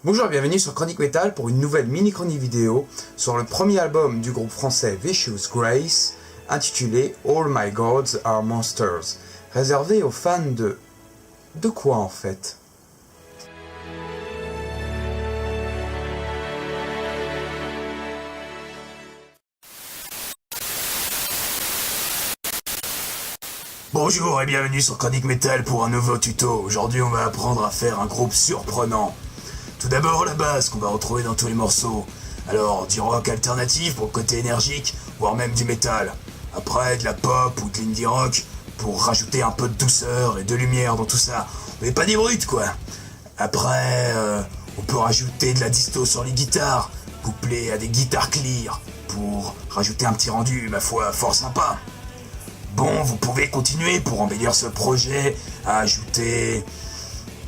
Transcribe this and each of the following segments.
Bonjour et bienvenue sur Chronique Metal pour une nouvelle mini-chronique vidéo sur le premier album du groupe français Vicious Grace, intitulé All My Gods Are Monsters, réservé aux fans de... De quoi en fait ? Bonjour et bienvenue sur Chronique Metal pour un nouveau tuto. Aujourd'hui on va apprendre à faire un groupe surprenant. Tout d'abord la basse qu'on va retrouver dans tous les morceaux. Alors du rock alternatif pour le côté énergique, voire même du métal. Après de la pop ou de l'indie rock pour rajouter un peu de douceur et de lumière dans tout ça. Mais pas des brutes quoi. Après on peut rajouter de la disto sur les guitares, couplé à des guitares clear pour rajouter un petit rendu, ma foi, fort sympa. Bon, vous pouvez continuer pour embellir ce projet, à ajouter,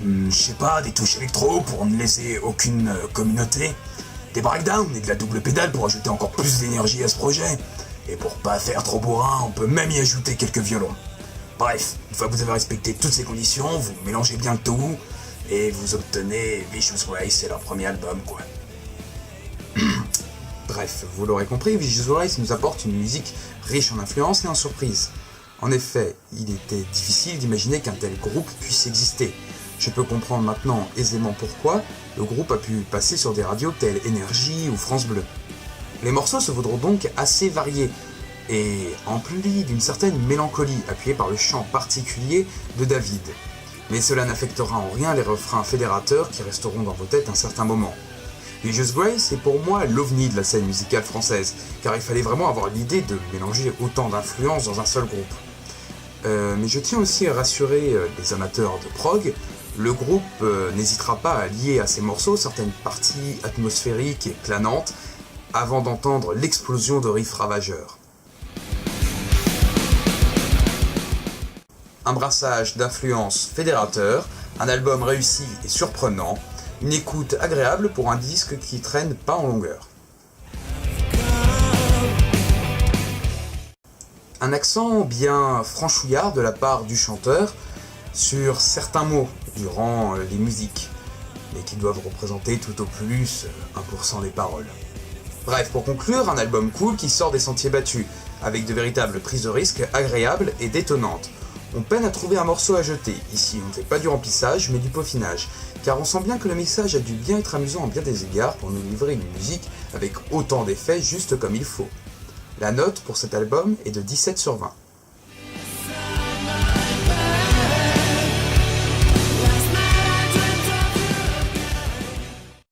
je sais pas, des touches électro pour ne laisser aucune communauté, des breakdowns et de la double pédale pour ajouter encore plus d'énergie à ce projet. Et pour pas faire trop bourrin, on peut même y ajouter quelques violons. Bref, une fois que vous avez respecté toutes ces conditions, vous mélangez bien le tout, et vous obtenez Vicious Grace et leur premier album, quoi. Bref, vous l'aurez compris, Vicious Grace nous apporte une musique riche en influences et en surprises. En effet, il était difficile d'imaginer qu'un tel groupe puisse exister. Je peux comprendre maintenant aisément pourquoi le groupe a pu passer sur des radios telles Énergie ou France Bleu. Les morceaux se voudront donc assez variés et emplis d'une certaine mélancolie appuyée par le chant particulier de David. Mais cela n'affectera en rien les refrains fédérateurs qui resteront dans vos têtes un certain moment. Vicious Grace est pour moi l'ovni de la scène musicale française, car il fallait vraiment avoir l'idée de mélanger autant d'influences dans un seul groupe. Mais je tiens aussi à rassurer les amateurs de prog, le groupe n'hésitera pas à lier à ses morceaux certaines parties atmosphériques et planantes, avant d'entendre l'explosion de riffs ravageurs. Un brassage d'influences fédérateurs, un album réussi et surprenant, une écoute agréable pour un disque qui traîne pas en longueur. Un accent bien franchouillard de la part du chanteur sur certains mots durant les musiques, mais qui doivent représenter tout au plus 1% des paroles. Bref, pour conclure, un album cool qui sort des sentiers battus, avec de véritables prises de risques agréables et détonnantes. On peine à trouver un morceau à jeter. Ici, on ne fait pas du remplissage, mais du peaufinage, car on sent bien que le mixage a dû bien être amusant en bien des égards pour nous livrer une musique avec autant d'effets juste comme il faut. La note pour cet album est de 17 sur 20.